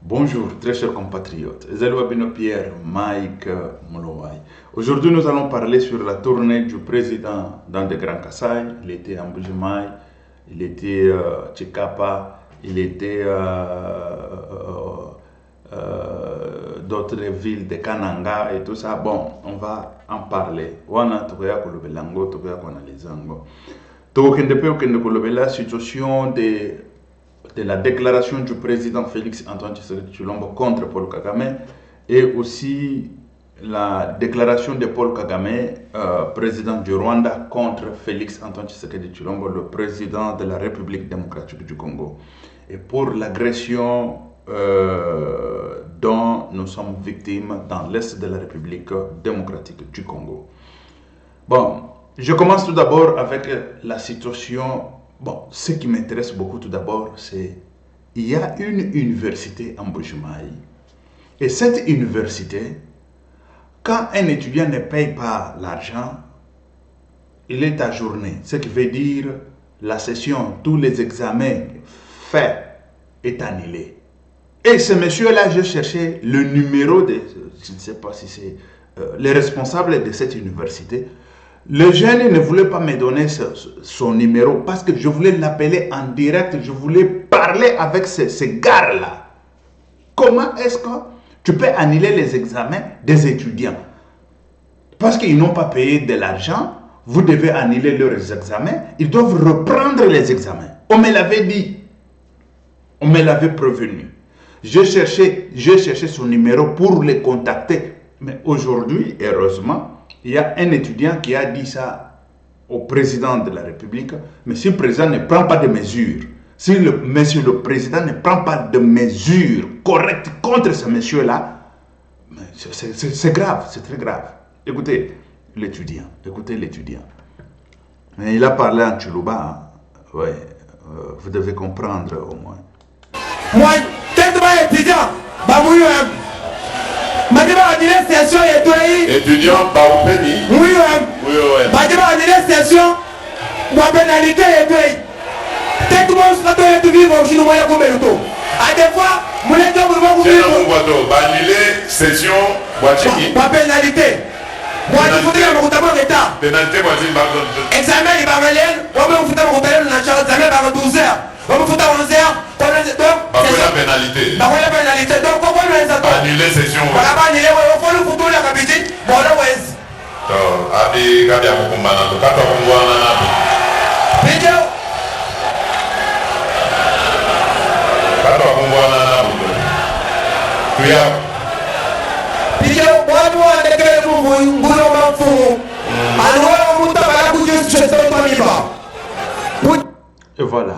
Bonjour, très chers compatriotes. Ezalou Abino Pierre, Mike Moulouaï. Aujourd'hui, nous allons parler sur la tournée du président dans de Grand Kassai. Il était à Mbujimaï, il était à Tchekapa, il était d'autres villes de Kananga et tout ça. Bon, on va en parler. Wana Tokoya Kolobelango, Tokoya Konalizango. La situation de la déclaration du président Félix Antoine Tshisekedi Tshilombo contre Paul Kagame et aussi la déclaration de Paul Kagame, président du Rwanda, contre Félix Antoine Tshisekedi Tshilombo, le président de la République démocratique du Congo. Et pour l'agression dont nous sommes victimes dans l'Est de la République démocratique du Congo. Bon, je commence tout d'abord avec la situation. Bon, ce qui m'intéresse beaucoup tout d'abord, c'est qu'il y a une université en Mbujimaï. Et cette université, quand un étudiant ne paye pas l'argent, il est ajourné. Ce qui veut dire la session, tous les examens faits est annulé. Et ce monsieur-là, je cherchais le numéro de, je ne sais pas si c'est les responsables de cette université. Le jeune ne voulait pas me donner son numéro parce que je voulais l'appeler en direct, je voulais parler avec ce gars-là. Comment est-ce que tu peux annuler les examens des étudiants? Parce qu'ils n'ont pas payé de l'argent, vous devez annuler leurs examens, ils doivent reprendre les examens. On me l'avait dit, on me l'avait prévenu. Je cherchais son numéro pour les contacter. Mais aujourd'hui, heureusement, il y a un étudiant qui a dit ça au président de la République. Mais si le président ne prend pas de mesures, si monsieur le président ne prend pas de mesures correctes contre ce monsieur-là, c'est grave, c'est très grave. Écoutez l'étudiant, écoutez l'étudiant. Mais il a parlé en Tchoulouba, hein. Ouais, vous devez comprendre au moins. Moi, étudiant, étudiant, Baoupeni. Oui, Oui, station, ma pénalité est payée. Tout le monde sera de vivre au Chinois comme le dos. À des fois, vous l'êtes dans le monde. Banilé, session, Wachiki. Pas pénalité. Moi, il faudrait que vous d'abord l'État. Pénalité, examen, il va venir. On va vous faire mon tel, l'examen va 12 heures. On va vous faire 11 heures. La pénalité. La pénalité. Donc, pourquoi nous les attendons? Annuler session. Voilà, annulé. Il faut le foutre la capitale. Bon, là, ouais. Abi, Gabi, Amukumbana, Kata Kumbuana. Vidéo. Kata Kumbuana. Tuya. Vidéo. Moi, avec le boulot, m'en alors, on et voilà.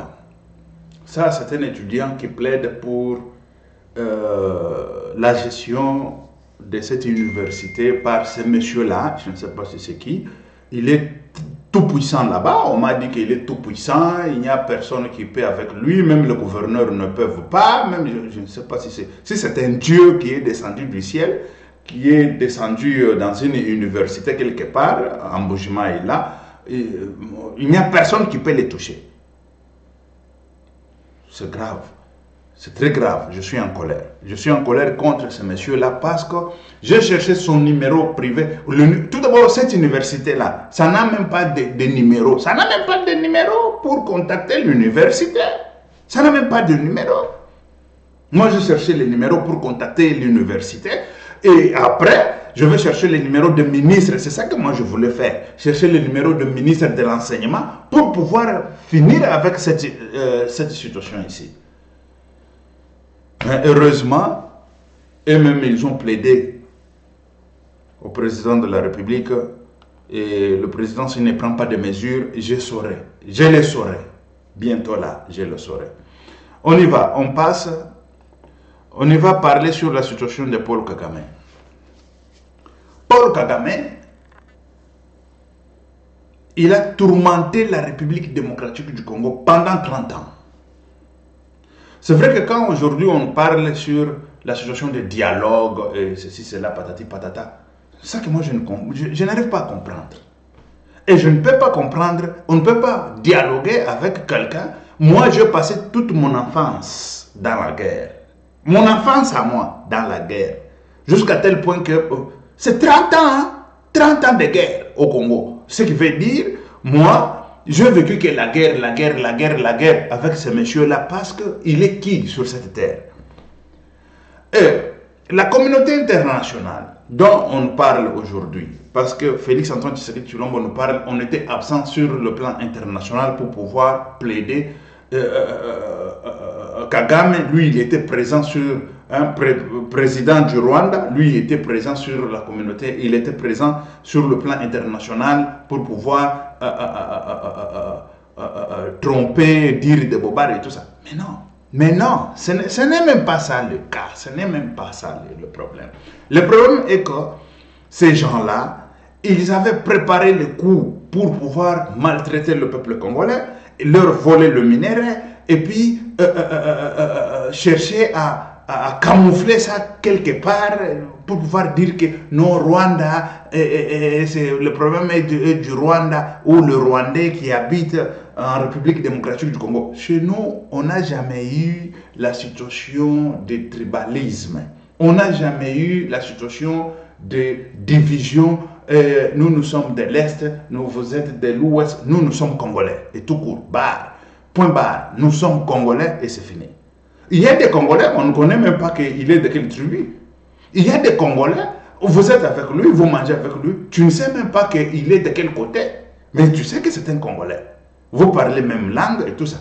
Ça, c'est un étudiant qui plaide pour la gestion de cette université par ce monsieur-là. Je ne sais pas si c'est qui. Il est tout puissant là-bas. On m'a dit qu'il est tout puissant. Il n'y a personne qui paie avec lui. Même le gouverneur ne peut pas. Même, je ne sais pas si c'est un dieu qui est descendu du ciel, qui est descendu dans une université quelque part, en Mbujimaï là. Il n'y a personne qui peut les toucher. C'est grave. C'est très grave. Je suis en colère. Je suis en colère contre ce monsieur-là parce que j'ai cherché son numéro privé. Tout d'abord, cette université-là, ça n'a même pas de numéro. Ça n'a même pas de numéro pour contacter l'université. Ça n'a même pas de numéro. Moi, je cherchais les numéros pour contacter l'université. Et après, je vais chercher les numéros de ministre. C'est ça que moi, je voulais faire. Chercher les numéros de ministre de l'enseignement pour pouvoir finir avec cette situation ici. Mais heureusement, eux-mêmes, ils ont plaidé au président de la République. Et le président, s'il ne prend pas de mesures, je saurai. Je le saurai. Bientôt là, je le saurai. On y va. On passe. On y va parler sur la situation de Paul Kagame. Paul Kagame, il a tourmenté la République démocratique du Congo pendant 30 ans. C'est vrai que quand aujourd'hui on parle sur la situation de dialogue, et ceci, cela, patati, patata, c'est ça que moi je n'arrive pas à comprendre. Et je ne peux pas comprendre, on ne peut pas dialoguer avec quelqu'un. Moi, j'ai passé toute mon enfance dans la guerre. Mon enfance à moi, dans la guerre, jusqu'à tel point que c'est 30 ans, hein, 30 ans de guerre au Congo. Ce qui veut dire, moi, j'ai vécu que la guerre avec ces messieurs-là parce qu'il est qui sur cette terre? Et la communauté internationale dont on parle aujourd'hui, parce que Félix Antoine Tshisekedi Tshilombo nous parle, on était absent sur le plan international pour pouvoir plaider. Kagame, lui, il était présent sur un président du Rwanda, lui, il était présent sur la communauté, il était présent sur le plan international pour pouvoir tromper, dire des bobards et tout ça. Mais non, ce n'est même pas ça le cas, ce n'est même pas ça le problème. Le problème est que ces gens-là, ils avaient préparé le coup pour pouvoir maltraiter le peuple congolais, leur voler le minerai et puis chercher à camoufler ça quelque part pour pouvoir dire que non, Rwanda, le problème est du Rwanda ou le Rwandais qui habite en République démocratique du Congo. Chez nous, on n'a jamais eu la situation de tribalisme. On n'a jamais eu la situation de division. Nous sommes de l'Est, vous êtes de l'Ouest, nous sommes Congolais. Et tout court, barre, point barre, nous sommes Congolais et c'est fini. Il y a des Congolais, on ne connaît même pas qu'il est de quelle tribu. Il y a des Congolais, vous êtes avec lui, vous mangez avec lui, tu ne sais même pas qu'il est de quel côté. Mais tu sais que c'est un Congolais. Vous parlez même langue et tout ça.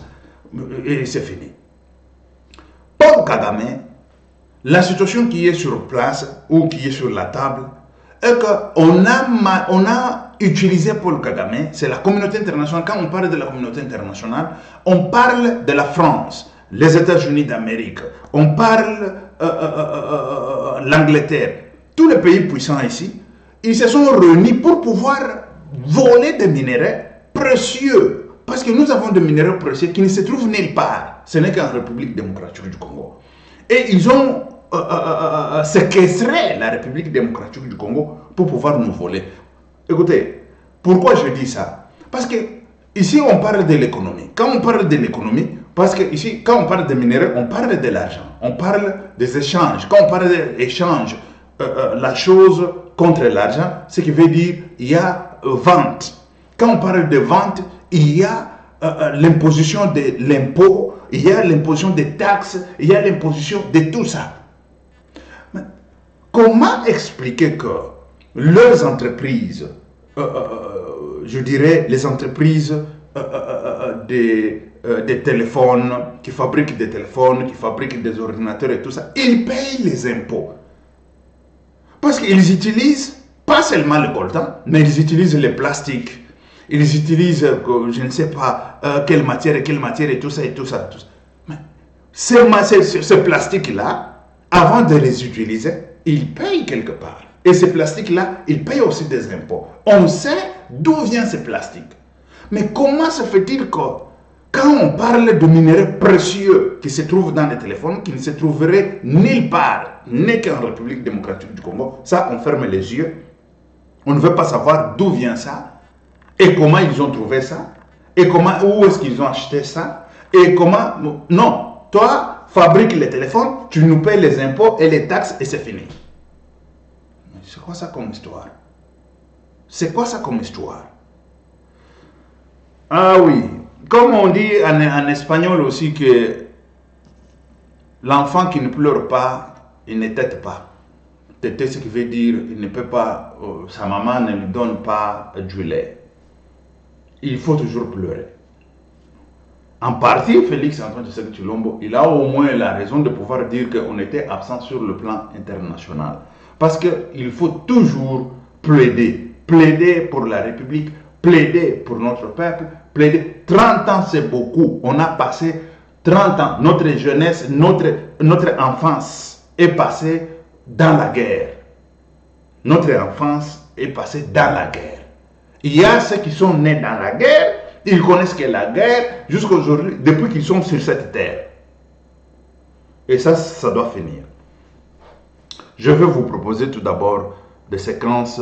Et c'est fini. Paul Kagame, la situation qui est sur place ou qui est sur la table, est qu'on a utilisé Paul Kagame, c'est la communauté internationale. Quand on parle de la communauté internationale, on parle de la France, les États-Unis d'Amérique, on parle l'Angleterre, tous les pays puissants ici, ils se sont réunis pour pouvoir voler des minéraux précieux. Parce que nous avons des minéraux précieux qui ne se trouvent nulle part. Ce n'est qu'en République démocratique du Congo. Et ils ont séquestré la République démocratique du Congo pour pouvoir nous voler. Écoutez, pourquoi je dis ça? Parce que ici, on parle de l'économie. Quand on parle de l'économie, parce que ici, quand on parle de minéraux, on parle de l'argent. On parle des échanges. Quand on parle d'échanges, la chose contre l'argent, ce qui veut dire il y a vente. Quand on parle de vente, il y a l'imposition de l'impôt, il y a l'imposition des taxes, il y a l'imposition de tout ça. Mais comment expliquer que leurs entreprises, je dirais les entreprises des téléphones, qui fabriquent des téléphones, qui fabriquent des ordinateurs et tout ça, ils payent les impôts. Parce qu'ils utilisent pas seulement le coltan, mais ils utilisent les plastiques. Ils utilisent, je ne sais pas, quelle matière et tout ça et tout ça. Tout ça. Mais ces plastiques-là, avant de les utiliser, ils payent quelque part. Et ces plastiques-là, ils payent aussi des impôts. On sait d'où viennent ces plastiques. Mais comment se fait-il que, quand on parle de minéraux précieux qui se trouvent dans les téléphones, qui ne se trouveraient nulle part, n'est qu'en République démocratique du Congo, ça, on ferme les yeux. On ne veut pas savoir d'où vient ça. Et comment ils ont trouvé ça? Et où est-ce qu'ils ont acheté ça? Et comment... Non, toi, fabrique les téléphones, tu nous payes les impôts et les taxes et c'est fini. Mais c'est quoi ça comme histoire? C'est quoi ça comme histoire? Ah oui, comme on dit en espagnol aussi que l'enfant qui ne pleure pas, il ne tète pas. Têter, ce qui veut dire, il ne peut pas, sa maman ne lui donne pas du lait. Il faut toujours pleurer. En partie, Félix Antoine Tshisekedi Tshilombo, il a au moins la raison de pouvoir dire qu'on était absent sur le plan international. Parce qu'il faut toujours plaider. Plaider pour la République, plaider pour notre peuple, plaider. 30 ans, c'est beaucoup. On a passé 30 ans. Notre jeunesse, notre enfance est passée dans la guerre. Notre enfance est passée dans la guerre. Il y a ceux qui sont nés dans la guerre, ils connaissent que la guerre jusqu'à aujourd'hui, depuis qu'ils sont sur cette terre. Et ça doit finir. Je vais vous proposer tout d'abord des séquences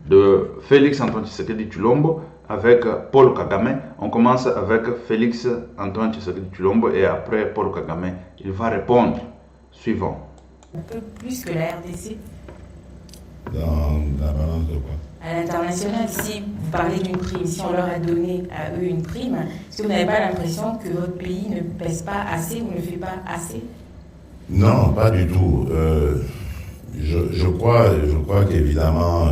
de Félix Antoine Tshisekedi Tshilombo avec Paul Kagame. On commence avec Félix Antoine Tshisekedi Tshilombo et après Paul Kagame, il va répondre Suivant. Un peu plus que la RDC. Dans la balance de quoi? À l'international, si vous parlez d'une prime, si on leur a donné à eux une prime, est-ce que vous n'avez pas l'impression que votre pays ne pèse pas assez ou ne fait pas assez? Non, pas du tout. Je crois qu'évidemment,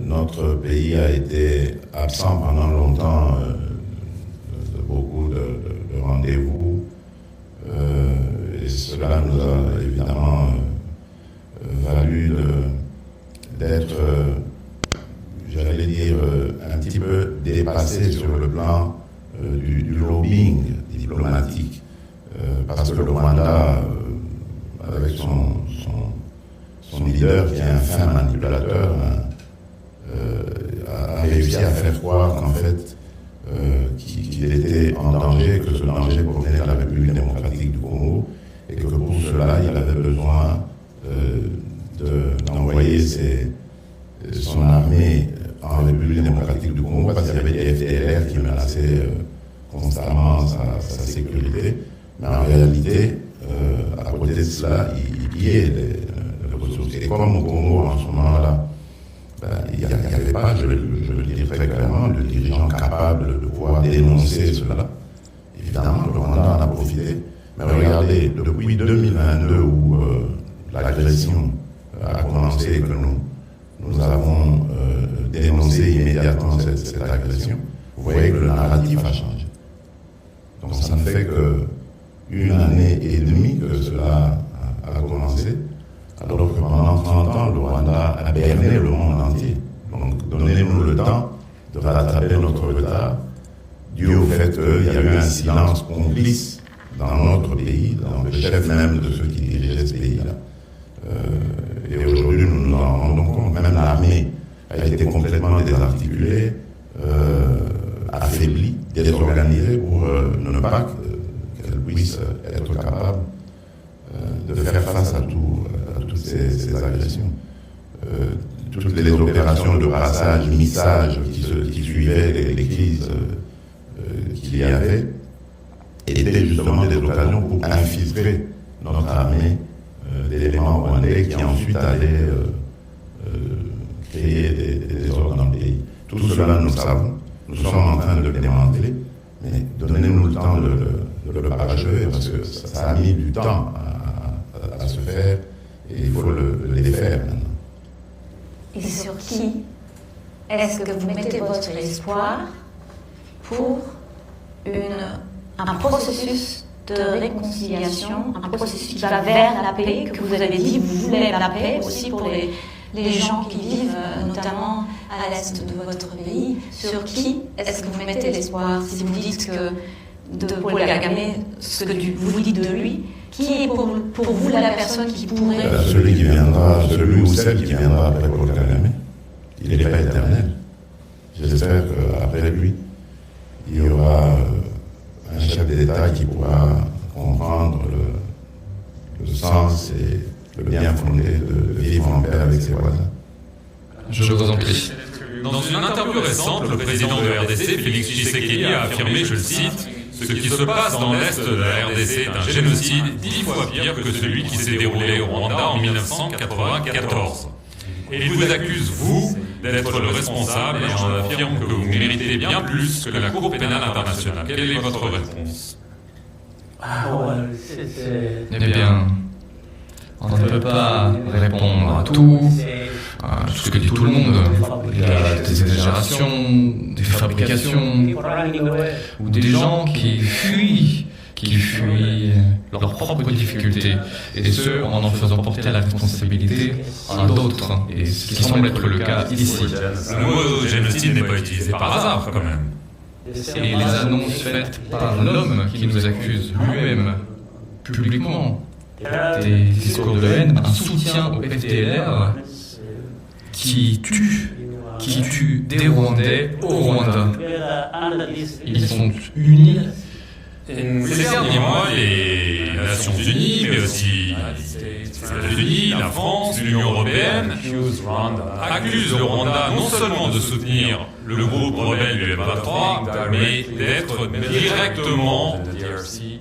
notre pays a été absent pendant longtemps de beaucoup de rendez-vous. Et cela nous a évidemment valu d'être, j'allais dire, un petit peu dépassé sur le plan du lobbying diplomatique. Parce que le Rwanda, avec son leader, qui est un fin manipulateur, a réussi à faire croire qu'en fait, qu'il était en danger, que ce danger provenait de la République démocratique du Congo, et que pour cela, il avait besoin d'envoyer son armée en République démocratique du Congo, parce qu'il y avait des FDLR qui menaçaient constamment sa sécurité. Mais en réalité, à côté de cela, il y a des ressources. Et comme au Congo, en ce moment-là, il n'y avait pas, je le dis très clairement, de dirigeants capables de pouvoir dénoncer cela. Évidemment, le Rwanda en a profité. Mais regardez, depuis 2022, où l'agression a commencé et que nous avons dénoncé immédiatement cette agression, vous voyez que le narratif a changé. Donc ça ne fait qu'une année et demie que cela a commencé, alors que pendant 30 ans, le Rwanda a berné le monde entier. Donc donnez-nous le temps de rattraper notre retard, dû au fait qu'il y a eu un silence complice dans notre pays, dans le chef même de ceux qui dirigeaient ce pays-là. Et aujourd'hui, nous nous en rendons compte. Même l'armée a été complètement désarticulée, affaiblie, désorganisée pour ne pas qu'elle puisse être capable de faire face à toutes ces agressions. Toutes les opérations de brassage, mixage qui suivaient les crises qu'il y avait étaient justement des occasions pour infiltrer notre armée d'éléments rwandais qui ensuite allaient créer des désordres dans le pays. Tout cela, nous le savons. Nous sommes en train de le démanteler, mais donnez-nous le temps de le parachever, parce que ça a mis du temps à se faire, et il faut le défaire maintenant. Et sur qui est-ce que vous mettez votre espoir pour un processus de réconciliation, un processus qui va vers la paix, que vous avez dit, vous voulez la paix aussi pour les gens qui vivent notamment à l'est de votre pays. Sur qui est-ce que vous mettez l'espoir? Si vous dites que de Paul Kagame, ce que vous dites de lui, qui est pour vous la personne qui pourrait... Celui ou celle qui viendra après Paul Kagame, il n'est pas éternel. J'espère qu'après lui, il y aura un chef d'État qui pourra comprendre le sens et le bien fondé de vivre en paix avec ses voisins. Je vous en prie. Dans une interview récente, le président de RDC, Félix Tshisekedi, a affirmé, je le cite, « Ce qui se passe dans l'est de la RDC est un génocide 10 fois pire que celui qui s'est déroulé au Rwanda en 1994. » Et il vous accuse, vous, d'être le responsable et en affirme que vous méritez bien plus que la Cour pénale internationale. Quelle est votre réponse? Eh bien, on ne peut pas répondre à tout ce que dit tout le monde. Il y a des exagérations, des fabrications, ou des gens qui fuient leurs propres difficultés, et ce, en faisant porter la responsabilité à d'autres, et ce qui semble être le cas ici. Le mot génocide n'est pas utilisé par hasard, quand même. Et les annonces faites par l'homme qui nous accuse lui-même, publiquement, des discours de haine, un soutien au FDLR qui tue des Rwandais au Rwanda. Ils sont unis. Ces derniers mois, les Nations Unies, mais aussi les États-Unis, la France, l'Union européenne, accusent le Rwanda non seulement de soutenir le groupe rebelle du M23, mais d'être directement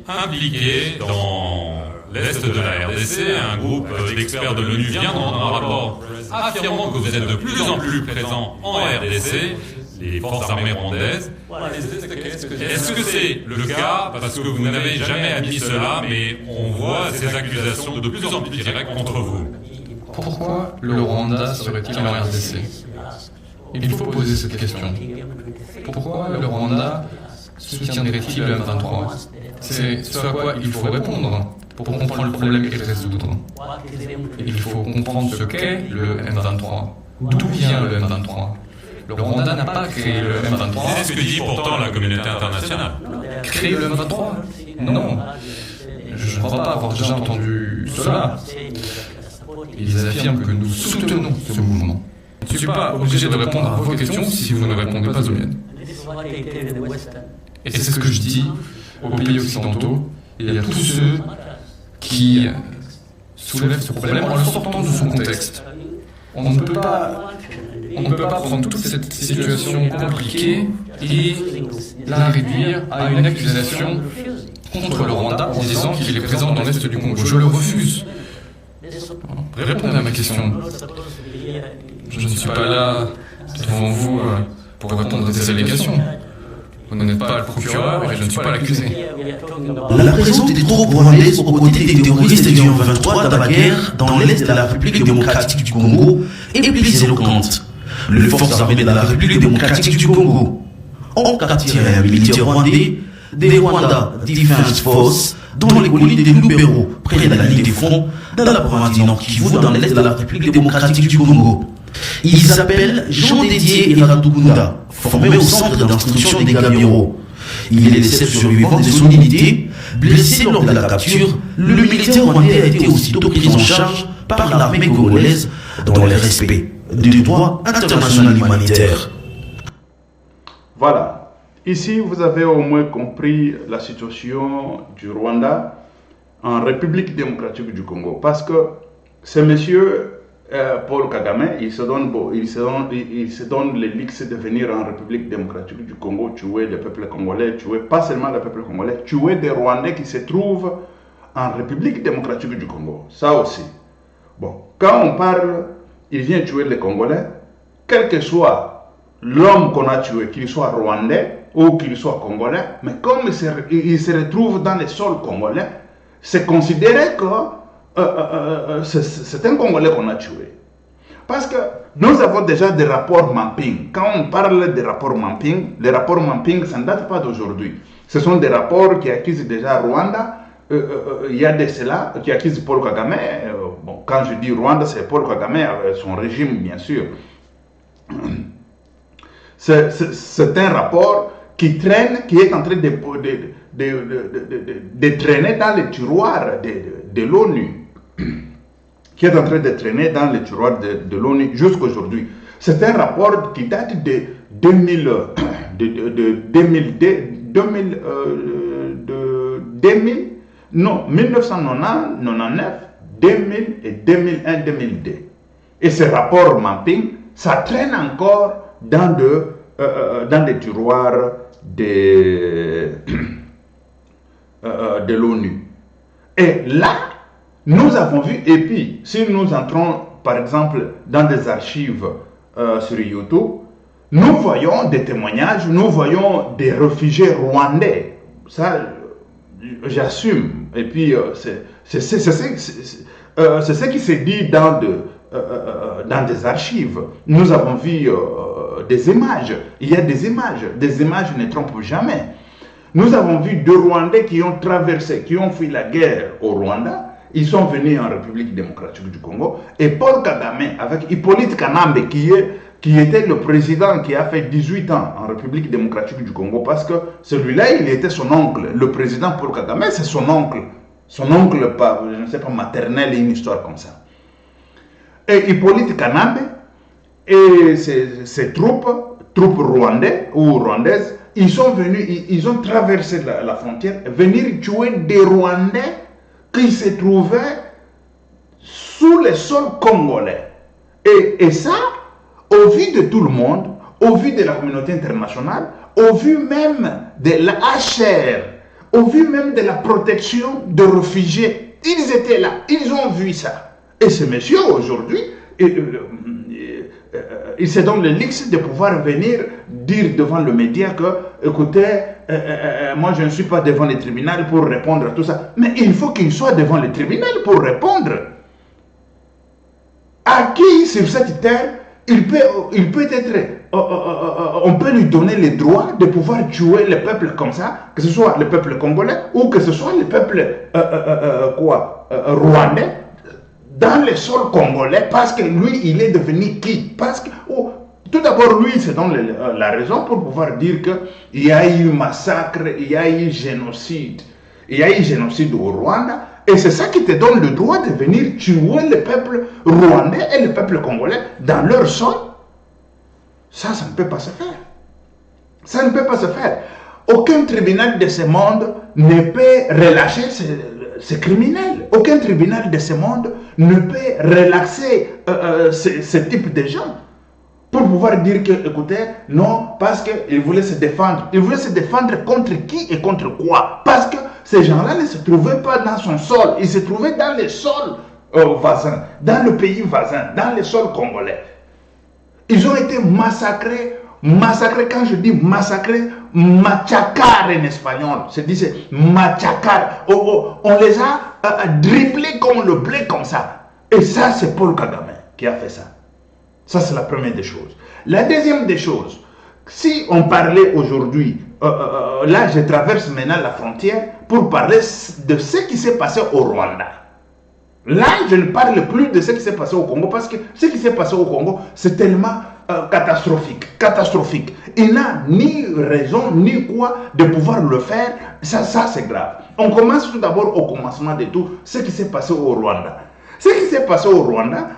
impliqué dans l'Est de la RDC, un groupe d'experts de l'ONU vient de rendre un rapport affirmant que vous êtes de plus en plus présents en RDC, les forces armées rwandaises. Est-ce que c'est le cas? Parce que vous n'avez jamais admis cela, mais on voit ces accusations de plus en plus directes contre vous. Pourquoi le Rwanda serait-il en RDC? Il faut poser cette question. Pourquoi le Rwanda soutiendrait-il le M23? C'est ce à quoi il faut répondre pour comprendre le problème et le résoudre. Il faut comprendre ce qu'est le M23. D'où vient le M23? Le Rwanda n'a pas créé le M23. C'est ce que dit pourtant la communauté internationale. Créer le M23? Non. Je ne crois pas avoir déjà entendu cela. Ils affirment que nous soutenons ce mouvement. Je ne suis pas obligé de répondre à vos questions si vous ne répondez pas aux miennes. Et c'est ce que je dis aux pays occidentaux et à tous ceux qui soulèvent ce problème en le sortant de son contexte. On ne peut pas prendre toute cette situation compliquée et la réduire à une accusation contre le Rwanda en disant qu'il est présent dans l'Est du Congo. Je le refuse. Répondez à ma question. Je ne suis pas là devant vous pour répondre à ces allégations. Vous n'êtes pas le procureur et je ne suis pas l'accusé. La présence des troupes rwandaises aux côtés des terroristes du M23 dans la guerre dans l'Est de la République démocratique du Congo est plus éloquente. Les forces armées de la République démocratique du Congo ont capturé un militaire rwandais des Rwanda Defense Force dans les collines de Lubero, près de la ligne de front, dans la province du Nord Kivu, dans l'Est de la République démocratique du Congo. Ils s'appellent Jean Dédié et Radugunda, formés au centre d'instruction des Gabiro. Il est le seul survivant de son unité. Blessé lors de la capture, le militaire rwandais a été aussitôt pris en charge par l'armée congolaise dans le respect du droit international humanitaire. Voilà. Ici, vous avez au moins compris la situation du Rwanda en République démocratique du Congo. Parce que ce monsieur, Paul Kagame, il se donne le luxe de venir en République démocratique du Congo, tuer le peuple congolais, tuer pas seulement le peuple congolais, tuer des Rwandais qui se trouvent en République démocratique du Congo. Ça aussi. Bon, quand on parle, il vient tuer les Congolais, quel que soit l'homme qu'on a tué, qu'il soit rwandais ou qu'il soit congolais, mais comme il se retrouve dans les sols congolais, c'est considéré que c'est un Congolais qu'on a tué. Parce que nous avons déjà des rapports mapping. Quand on parle des rapports mapping, les rapports mapping, ça ne date pas d'aujourd'hui. Ce sont des rapports qui accusent déjà Rwanda. Il y a de cela qui accusent Paul Kagame. Bon, quand je dis Rwanda, c'est Paul Kagame avec son régime, bien sûr. C'est un rapport qui traîne, qui est en train de traîner dans les tiroirs de l'ONU. Qui est en train de traîner dans les tiroirs de l'ONU jusqu'aujourd'hui. C'est un rapport qui date de 1999, 2000 et 2001, 2002. Et ce rapport mapping, ça traîne encore dans des tiroirs de l'ONU. Et là, nous avons vu, et puis, si nous entrons, par exemple, dans des archives sur YouTube, nous voyons des témoignages, nous voyons des réfugiés rwandais. Ça, j'assume. Et puis, c'est ce qui s'est dit dans des archives. Nous avons vu des images. Il y a des images. Des images ne trompent jamais. Nous avons vu deux Rwandais qui ont traversé, qui ont fui la guerre au Rwanda. Ils sont venus en République démocratique du Congo. Et Paul Kagame, avec Hippolyte Kanambe, qui était le président qui a fait 18 ans en République démocratique du Congo, parce que celui-là, il était son oncle. Le président Paul Kagame, c'est son oncle. Son oncle, je ne sais pas, maternel, une histoire comme ça. Et Hippolyte Kanambe et ses troupes rwandais ou rwandaises, ils sont venus, ils ont traversé la frontière, venir tuer des Rwandais qui se trouvaient sous le sol congolais. Et ça, au vu de tout le monde, au vu de la communauté internationale, au vu même de la HR, au vu même de la protection de réfugiés Ils étaient là, ils ont vu ça. Et ce monsieur aujourd'hui, il se donne le luxe de pouvoir venir dire devant le média que, écoutez, moi je ne suis pas devant le tribunal pour répondre à tout ça. Mais il faut qu'il soit devant le tribunal pour répondre. À qui sur cette terre, il peut être, on peut lui donner le droit de pouvoir tuer le peuple comme ça, que ce soit le peuple congolais ou que ce soit le peuple rwandais, dans le sol congolais, parce que lui, il est devenu qui? Parce que, tout d'abord, lui, il se donne la raison pour pouvoir dire qu'il y a eu massacre, il y a eu génocide. Il y a eu génocide au Rwanda, et c'est ça qui te donne le droit de venir tuer le peuple rwandais et le peuple congolais dans leur sol. Ça ne peut pas se faire. Ça ne peut pas se faire. Aucun tribunal de ce monde ne peut relâcher ces criminels. Aucun tribunal de ce monde ne peut relaxer ce type de gens. Pour pouvoir dire que, écoutez, non, parce qu'il voulait se défendre. Il voulait se défendre contre qui et contre quoi? Parce que ces gens-là ne se trouvaient pas dans son sol. Ils se trouvaient dans les sols voisins, dans le pays voisin, dans les sols congolais. Ils ont été massacrés. Massacrés, quand je dis massacrés, machacar en espagnol. C'est dit, c'est machacar. On les a dribblés comme le blé, comme ça. Et ça, c'est Paul Kagame qui a fait ça. Ça, c'est la première des choses. La deuxième des choses, si on parlait aujourd'hui, là, je traverse maintenant la frontière pour parler de ce qui s'est passé au Rwanda. Là, je ne parle plus de ce qui s'est passé au Congo, parce que ce qui s'est passé au Congo, c'est tellement catastrophique. Catastrophique. Il n'a ni raison, ni quoi de pouvoir le faire. Ça c'est grave. On commence tout d'abord au commencement de tout, ce qui s'est passé au Rwanda. Ce qui s'est passé au Rwanda,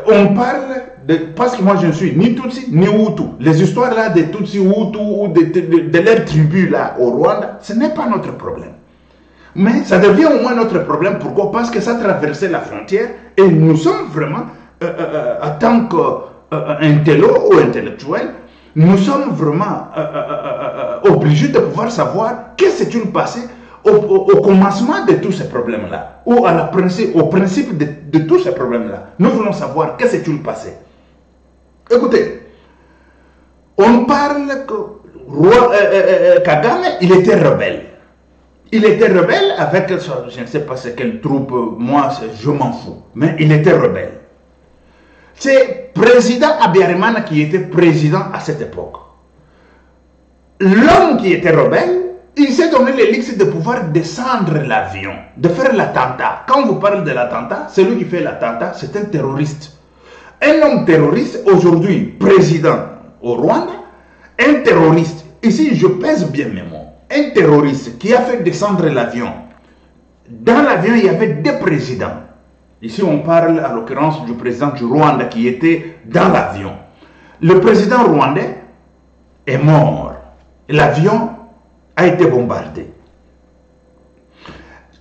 on parle de, parce que moi je ne suis ni Tutsi ni Hutu. Les histoires là de Tutsi, Hutu ou de leur tribu là au Rwanda, ce n'est pas notre problème. Mais ça devient au moins notre problème. Pourquoi? Parce que ça traversait la frontière et nous sommes vraiment, en tant qu'intello ou intellectuels, nous sommes vraiment obligés de pouvoir savoir qu'est-ce qui s'est passé au commencement de tous ces problèmes-là, ou au principe de tous ces problèmes-là. Nous voulons savoir qu'est-ce qui s'est passé. Écoutez, on parle que Kagame, il était rebelle. Il était rebelle avec, je ne sais pas c'est quelle troupe, moi je m'en fous, mais il était rebelle. C'est président Habyarimana qui était président à cette époque. L'homme qui était rebelle, il s'est donné le luxe de pouvoir descendre l'avion, de faire l'attentat. Quand on vous parle de l'attentat, celui qui fait l'attentat, c'est un terroriste. Un homme terroriste, aujourd'hui président au Rwanda, un terroriste, ici je pèse bien mes mots, un terroriste qui a fait descendre l'avion. Dans l'avion, il y avait deux présidents. Ici, on parle à l'occurrence du président du Rwanda qui était dans l'avion. Le président rwandais est mort. L'avion a été bombardé.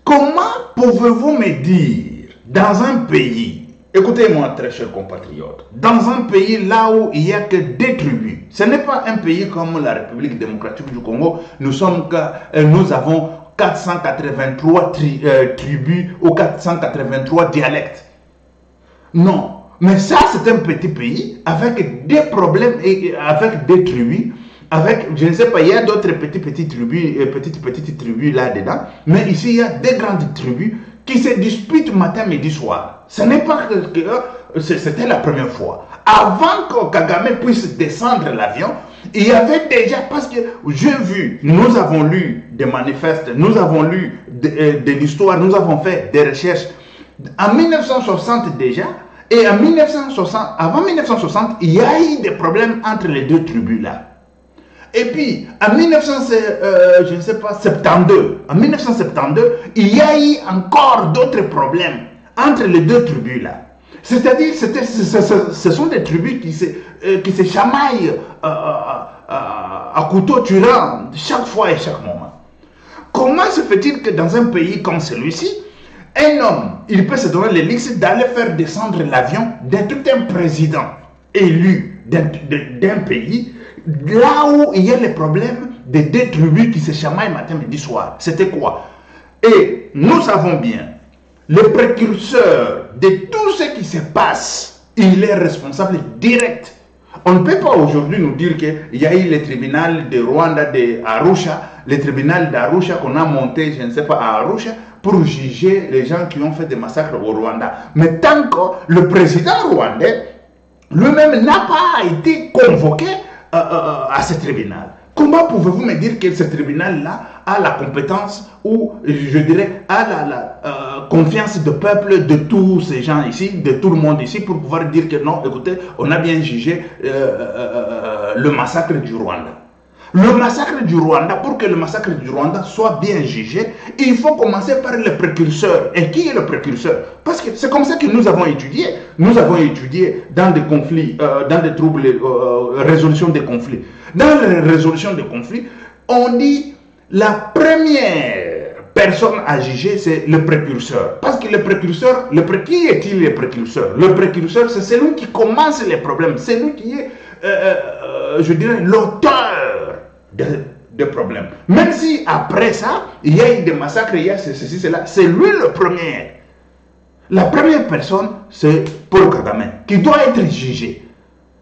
Comment pouvez-vous me dire, dans un pays, écoutez-moi très chers compatriotes, dans un pays là où il n'y a que deux tribus, ce n'est pas un pays comme la République démocratique du Congo, nous avons 483 tribus ou 483 dialectes. Non, mais ça c'est un petit pays avec des problèmes et avec des tribus. Avec, je ne sais pas, il y a d'autres petites tribus là-dedans, mais ici il y a des grandes tribus qui se disputent matin, midi, soir. Ce n'est pas que c'était la première fois. Avant que Kagame puisse descendre l'avion, il y avait déjà, parce que j'ai vu, nous avons lu des manifestes, nous avons lu de l'histoire, nous avons fait des recherches. En 1960 déjà, et en 1960, avant 1960, il y a eu des problèmes entre les deux tribus là. Et puis, en 1972, il y a eu encore d'autres problèmes entre les deux tribus là. C'est-à-dire, ce sont des tribus qui se chamaillent à couteau tuant chaque fois et chaque moment. Comment se fait-il que dans un pays comme celui-ci, un homme, il peut se donner le luxe d'aller faire descendre l'avion de tout un président élu d'un pays, là où il y a les problèmes des deux tribus qui se chamaillent matin, midi, soir? C'était quoi? Et nous savons bien, le précurseur de tout ce qui se passe, il est responsable direct. On ne peut pas aujourd'hui nous dire qu'il y a eu le tribunal de Rwanda, de Arusha, le tribunal d'Arusha qu'on a monté, je ne sais pas, à Arusha, pour juger les gens qui ont fait des massacres au Rwanda. Mais tant que le président rwandais lui-même n'a pas été convoqué à ce tribunal, comment pouvez-vous me dire que ce tribunal-là a la compétence ou, je dirais, a la confiance du peuple, de tous ces gens ici, de tout le monde ici, pour pouvoir dire que non, écoutez, on a bien jugé le massacre du Rwanda. Le massacre du Rwanda, pour que le massacre du Rwanda soit bien jugé, il faut commencer par le précurseur. Et qui est le précurseur? Parce que c'est comme ça que nous avons étudié. Nous avons étudié dans des conflits, dans des troubles, résolution des conflits. Dans la résolution des conflits, on dit la première personne à juger, c'est le précurseur. Parce que le précurseur, qui est-il le précurseur? Le précurseur, c'est celui qui commence les problèmes. C'est lui qui est, je dirais, l'auteur des problèmes. Même si après ça, il y a eu des massacres, il y a ceci, cela, c'est lui le premier. La première personne, c'est Paul Kagame, qui doit être jugé.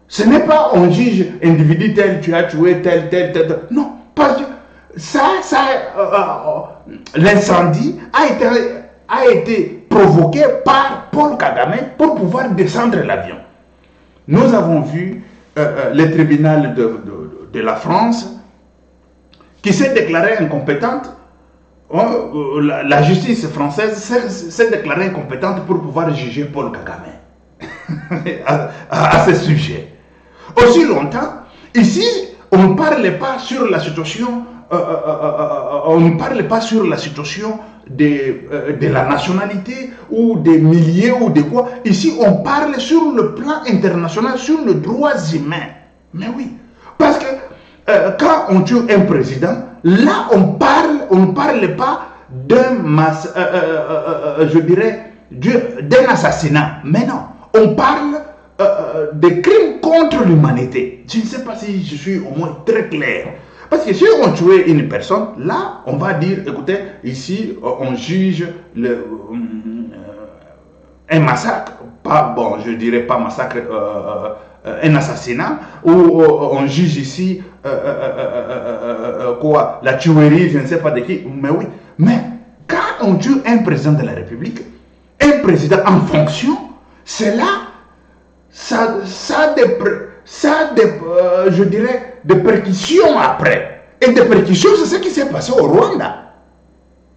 Ce n'est pas on juge individu tel, tu as tué tel. Non, parce que l'incendie a été provoqué par Paul Kagame pour pouvoir descendre l'avion. Nous avons vu le tribunal de la France qui s'est déclarée incompétente. La justice française s'est déclarée incompétente pour pouvoir juger Paul Kagame à ce sujet. Aussi longtemps, ici, on ne parle pas sur la situation, de la nationalité ou des milliers ou de quoi. Ici, on parle sur le plan international, sur le droit humain. Mais oui, parce que quand on tue un président, là, on ne parle pas d'un assassinat. Mais non, on parle des crimes contre l'humanité. Je ne sais pas si je suis au moins très clair. Parce que si on tue une personne, là, on va dire, écoutez, ici, on juge un massacre, je dirais pas massacre, un assassinat, ou on juge ici, la tuerie, je ne sais pas de qui, mais oui. Mais quand on tue un président de la République, un président en fonction, c'est là, je dirais, des percussions après. Et des percussions, c'est ce qui s'est passé au Rwanda.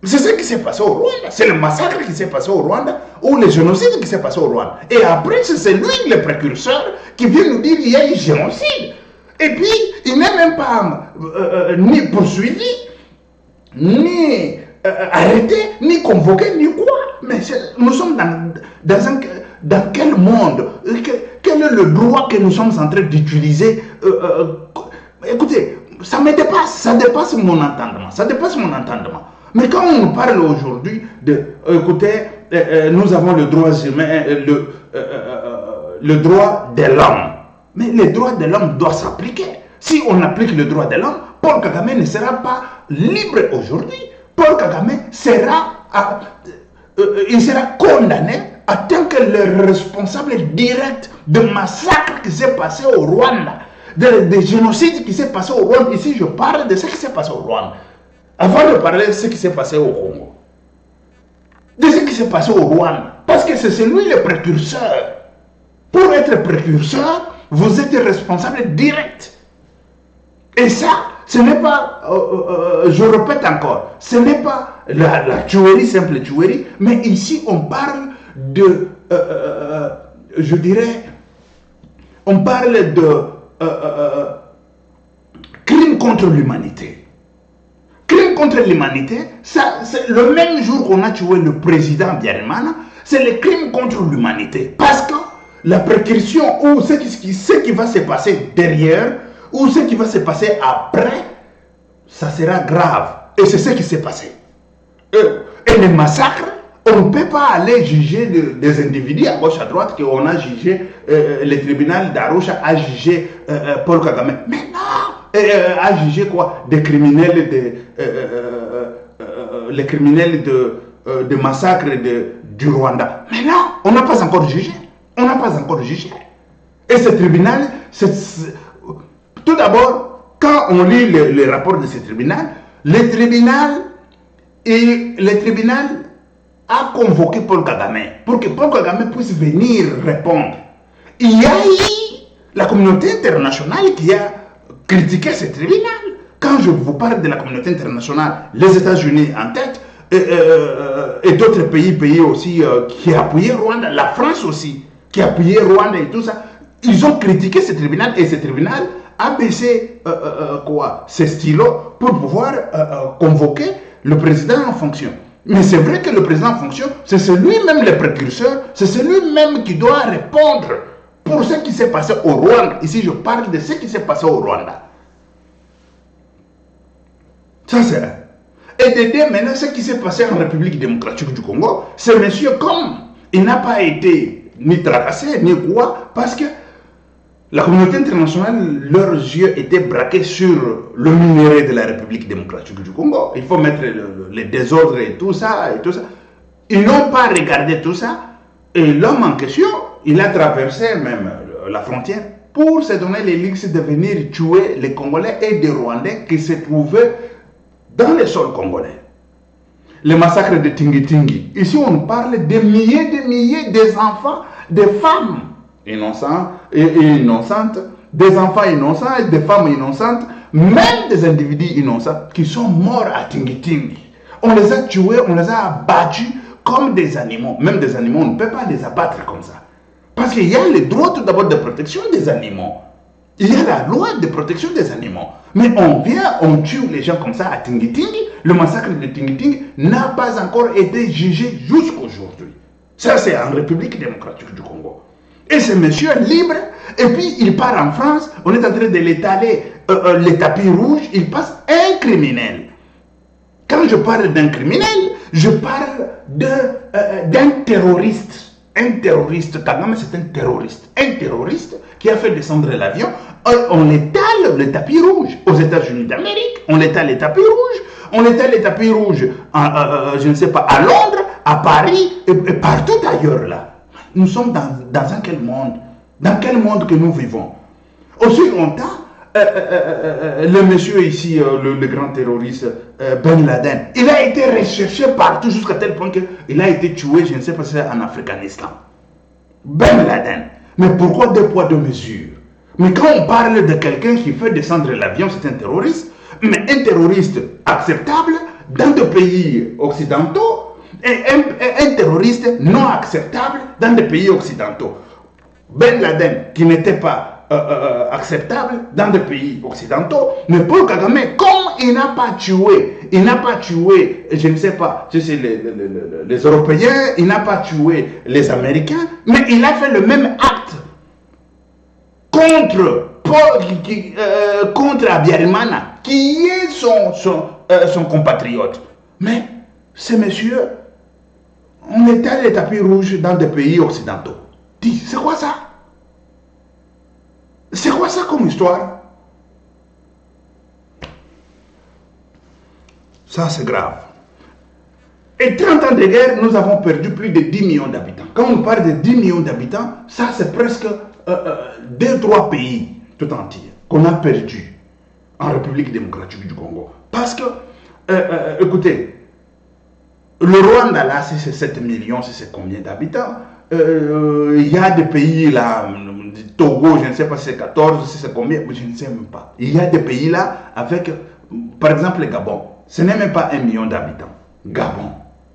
C'est ce qui s'est passé au Rwanda. C'est le massacre qui s'est passé au Rwanda ou le génocide qui s'est passé au Rwanda. Et après, c'est lui, le précurseur, qui vient nous dire qu'il y a eu génocide. Et puis, il n'est même pas ni poursuivi, ni arrêté, ni convoqué, ni quoi. Mais nous sommes dans quel monde? Quel est le droit que nous sommes en train d'utiliser? Écoutez, ça dépasse mon entendement. Mais quand on parle aujourd'hui écoutez, nous avons le droit humain, le droit de l'homme. Mais le droit de l'homme doit s'appliquer. Si on applique le droit de l'homme, Paul Kagame ne sera pas libre aujourd'hui. Paul Kagame sera condamné en tant que le responsable direct de massacre qui s'est passé au Rwanda, des génocides qui s'est passé au Rwanda. Ici, je parle de ce qui s'est passé au Rwanda. Avant de parler de ce qui s'est passé au Congo. De ce qui s'est passé au Rwanda. Parce que c'est lui le précurseur. Pour être précurseur, vous êtes responsable direct. Et ça, ce n'est pas, je répète encore, ce n'est pas la tuerie, simple tuerie, mais ici on parle de, je dirais, on parle de crime contre l'humanité. Crime contre l'humanité, c'est le même jour qu'on a tué le président Biarimana, c'est le crime contre l'humanité. Parce que la précaution ou ce qui va se passer derrière, ou ce qui va se passer après, ça sera grave. Et c'est ce qui s'est passé. Et les massacres, on ne peut pas aller juger des individus à gauche, à droite, qu'on a jugé, le tribunal d'Arusha a jugé Paul Kagame. Mais non, a jugé quoi? Des criminels, les criminels de massacre du Rwanda. Mais non, on n'a pas encore jugé. On n'a pas encore jugé. Et ce tribunal, tout d'abord, quand on lit le rapport de ce tribunal, le tribunal a convoqué Paul Kagame pour que Paul Kagame puisse venir répondre. Il y a eu la communauté internationale qui a critiqué ce tribunal. Quand je vous parle de la communauté internationale, les États-Unis en tête, et d'autres pays aussi qui appuyaient Rwanda, la France aussi, qui appuyait Rwanda et tout ça, ils ont critiqué ce tribunal et ce tribunal a baissé ses stylos pour pouvoir convoquer le président en fonction. Mais c'est vrai que le président en fonction, c'est celui-même le précurseur, c'est celui-même qui doit répondre pour ce qui s'est passé au Rwanda. Ici, je parle de ce qui s'est passé au Rwanda. Ça, c'est un. Et de dire maintenant ce qui s'est passé en République démocratique du Congo, ce monsieur, comme il n'a pas été ni tracassé, ni quoi, parce que la communauté internationale, leurs yeux étaient braqués sur le minerai de la République démocratique du Congo. Il faut mettre les désordres et tout ça, et tout ça. Ils n'ont pas regardé tout ça. Et l'homme en question, il a traversé même la frontière pour se donner les luxe de venir tuer les Congolais et des Rwandais qui se trouvaient dans les sols congolais. Le massacre de Tingi-Tingi. Ici, on parle de milliers des enfants, des femmes innocents et innocentes, des enfants innocents et des femmes innocentes, même des individus innocents qui sont morts à Tingi-Tingi. On les a tués, on les a abattus comme des animaux. Même des animaux, on ne peut pas les abattre comme ça. Parce qu'il y a le droit tout d'abord de protection des animaux. Il y a la loi de protection des animaux. Mais on vient, on tue les gens comme ça à Tingi-Tingi. Le massacre de Tingi-Tingi n'a pas encore été jugé jusqu'aujourd'hui. Ça, c'est en République démocratique du Congo. Et ce monsieur est libre, et puis il part en France, on est en train de l'étaler, les tapis rouges, il passe un criminel. Quand je parle d'un criminel, je parle d'un terroriste. Un terroriste, Kagame c'est un terroriste. Un terroriste qui a fait descendre l'avion, on étale le tapis rouge aux États-Unis d'Amérique, on étale les tapis rouges, on étale les tapis rouges, je ne sais pas, à Londres, à Paris, et partout ailleurs là. Nous sommes dans un quel monde? Dans quel monde que nous vivons? Aussi longtemps, le monsieur ici, le grand terroriste Ben Laden, il a été recherché partout jusqu'à tel point qu'il a été tué, je ne sais pas si c'est en Afghanistan. Ben Laden. Mais pourquoi deux poids, deux mesures? Mais quand on parle de quelqu'un qui fait descendre l'avion, c'est un terroriste. Mais un terroriste acceptable dans des pays occidentaux et un terroriste non acceptable dans des pays occidentaux. Ben Laden, qui n'était pas acceptable dans des pays occidentaux, mais Paul Kagame, comme il n'a pas tué, je ne sais pas, si c'est les Européens, il n'a pas tué les Américains, mais il a fait le même acte contre Abiyarimana, qui est son compatriote. Mais ce monsieur, on étale les tapis rouges dans des pays occidentaux. Dis, c'est quoi ça? C'est quoi ça comme histoire? Ça, c'est grave. Et 30 ans de guerre, nous avons perdu plus de 10 millions d'habitants. Quand on parle de 10 millions d'habitants, ça, c'est presque 2-3 pays tout entiers qu'on a perdu en République démocratique du Congo. Parce que, écoutez, le Rwanda, là, si c'est 7 millions, si c'est combien d'habitants? Il y a des pays là, Togo, je ne sais pas si c'est 14, si c'est combien, je ne sais même pas. Il y a des pays là avec, par exemple, le Gabon. Ce n'est même pas 1 million d'habitants. Gabon,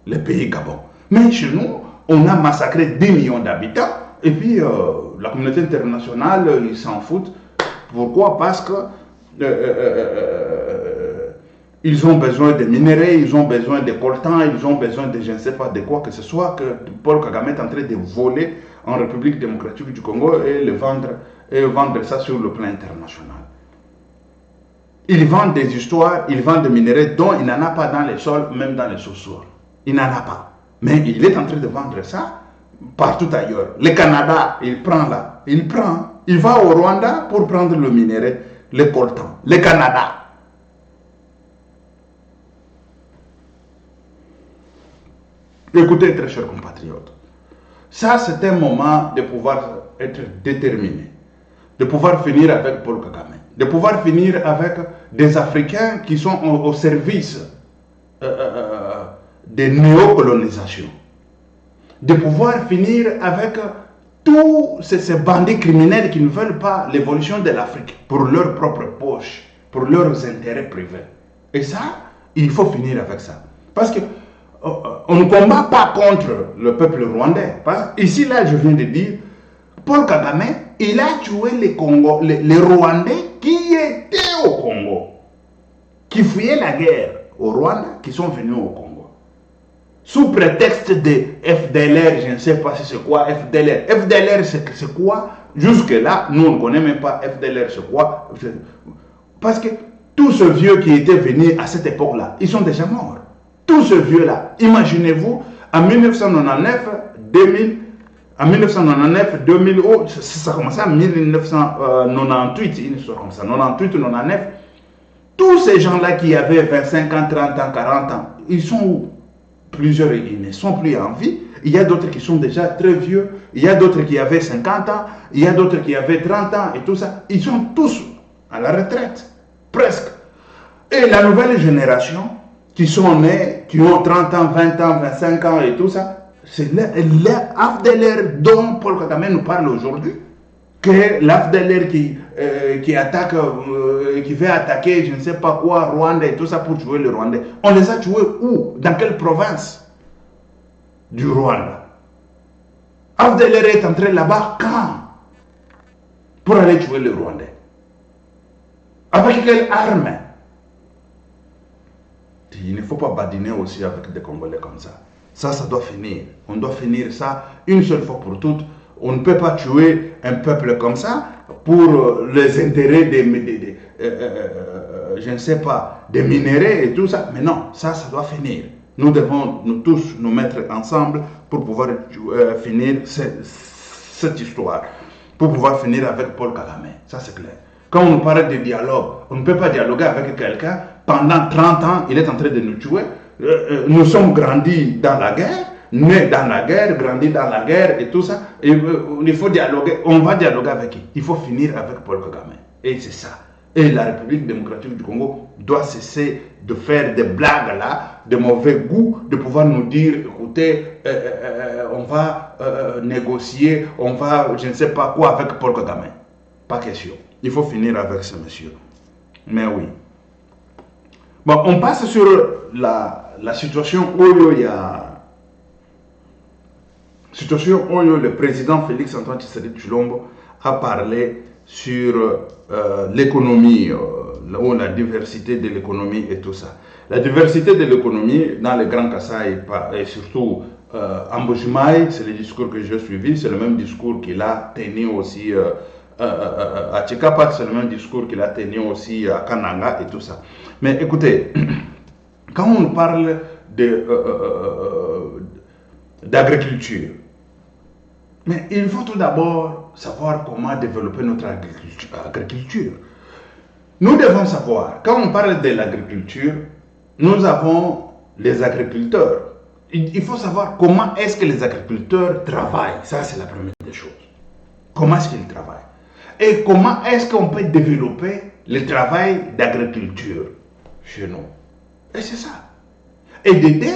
le pays Gabon. Mais chez nous, on a massacré 10 millions d'habitants. Et puis, la communauté internationale, ils s'en foutent. Pourquoi? Parce que ils ont besoin de minerais, ils ont besoin de coltan, ils ont besoin de je ne sais pas de quoi que ce soit, que Paul Kagame est en train de voler en République démocratique du Congo et vendre ça sur le plan international. Il vend des histoires, il vend des minerais dont il n'en a pas dans les sols, même dans les sous-sols. Il n'en a pas. Mais il est en train de vendre ça partout ailleurs. Le Canada, il prend là. Il va au Rwanda pour prendre le minerai, le coltan. Le Canada. Écoutez, très chers compatriotes, ça c'est un moment de pouvoir être déterminé, de pouvoir finir avec Paul Kagame, de pouvoir finir avec des Africains qui sont au service des néocolonisations, de pouvoir finir avec tous ces bandits criminels qui ne veulent pas l'évolution de l'Afrique pour leur propre poche, pour leurs intérêts privés. Et ça, il faut finir avec ça. Parce que on ne combat pas contre le peuple rwandais. Ici, là, je viens de dire, Paul Kagame, il a tué les Rwandais qui étaient au Congo, qui fuyaient la guerre au Rwanda, qui sont venus au Congo. Sous prétexte de FDLR, je ne sais pas si c'est quoi FDLR. FDLR, c'est quoi? Jusque-là, nous, on ne connaît même pas FDLR, c'est quoi? Parce que tous ces vieux qui étaient venus à cette époque-là, ils sont déjà morts. Tous ces vieux-là, imaginez-vous, en 1999, 2000, en 1999, 2000, oh, ça a commencé en 1998, une histoire comme ça, 98, 99. Tous ces gens-là qui avaient 25 ans, 30 ans, 40 ans, ils sont où? Plusieurs, ils ne sont plus en vie. Il y a d'autres qui sont déjà très vieux. Il y a d'autres qui avaient 50 ans. Il y a d'autres qui avaient 30 ans et tout ça. Ils sont tous à la retraite, presque. Et la nouvelle génération, qui sont nés, qui ont 30 ans, 20 ans, 25 ans et tout ça, c'est l'AFDLR dont Paul Kagame nous parle aujourd'hui, que l'AFDLR qui attaque, qui veut attaquer, je ne sais pas quoi, Rwanda et tout ça pour tuer les Rwandais. On les a tués où? Dans quelle province du Rwanda? AFDLR est entré là-bas quand? Pour aller tuer les Rwandais. Avec quelle arme? Il ne faut pas badiner aussi avec des Congolais comme ça. Ça doit finir. On doit finir ça une seule fois pour toutes. On ne peut pas tuer un peuple comme ça pour les intérêts je ne sais pas, des minéraux et tout ça. Mais non, ça doit finir. Nous devons nous tous nous mettre ensemble pour pouvoir finir cette histoire. Pour pouvoir finir avec Paul Kagame. Ça c'est clair. Quand on parle de dialogue, on ne peut pas dialoguer avec quelqu'un. Pendant 30 ans, il est en train de nous tuer. Nous sommes grandis dans la guerre, nés dans la guerre, grandis dans la guerre et tout ça. Et, il faut dialoguer. On va dialoguer avec qui? Il faut finir avec Paul Kagame. Et c'est ça. Et la République démocratique du Congo doit cesser de faire des blagues là, de mauvais goût, de pouvoir nous dire, écoutez, on va négocier, on va, je ne sais pas quoi, avec Paul Kagame. Pas question. Il faut finir avec ce monsieur. Mais oui. Bon, on passe sur la situation où il y a... Situation où le président Félix Antoine Tshisekedi Tshilombo a parlé sur l'économie, ou la diversité de l'économie et tout ça. La diversité de l'économie dans le Grand Kasaï et surtout en Mbuji-Mayi, c'est le discours que j'ai suivi, c'est le même discours qu'il a tenu aussi à Tshikapa, c'est le même discours qu'il a tenu aussi à Kananga et tout ça. Mais écoutez, quand on parle d'agriculture, mais il faut tout d'abord savoir comment développer notre agriculture. Nous devons savoir, quand on parle de l'agriculture, nous avons les agriculteurs. Il faut savoir comment est-ce que les agriculteurs travaillent. Ça, c'est la première des choses. Comment est-ce qu'ils travaillent? Et comment est-ce qu'on peut développer le travail d'agriculture chez nous? Et c'est ça. Et d'aider,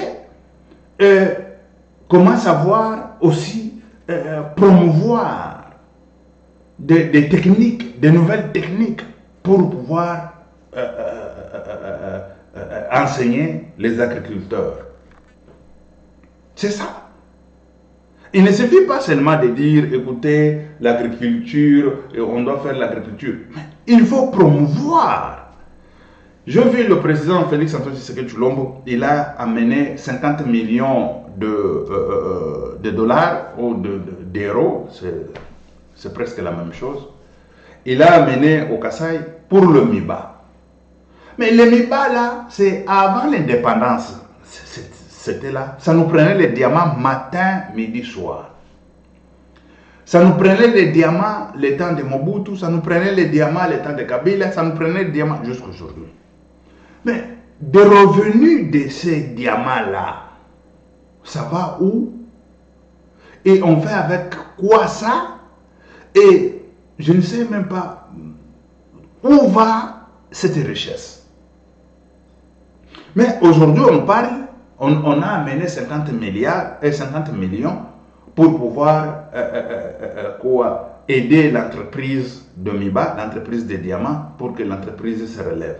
comment savoir aussi promouvoir des techniques, des nouvelles techniques pour pouvoir enseigner les agriculteurs. C'est ça. Il ne suffit pas seulement de dire, écoutez, l'agriculture, on doit faire l'agriculture. Mais il faut promouvoir. Je vis le président Félix Antoine Tshisekedi Tshilombo, il a amené 50 millions de dollars ou d'euros, c'est presque la même chose. Il a amené au Kasaï pour le MIBA. Mais le MIBA là, c'est avant l'indépendance. C'était là. Ça nous prenait les diamants matin, midi, soir. Ça nous prenait les diamants le temps de Mobutu, ça nous prenait les diamants le temps de Kabila, ça nous prenait les diamants jusqu'à aujourd'hui. Mais des revenus de ces diamants-là, Ça va où? Et on fait avec quoi ça? Et je ne sais même pas où va cette richesse. Mais aujourd'hui, on parle, on a amené 50 millions pour pouvoir aider l'entreprise de Miba, l'entreprise des diamants, pour que l'entreprise se relève.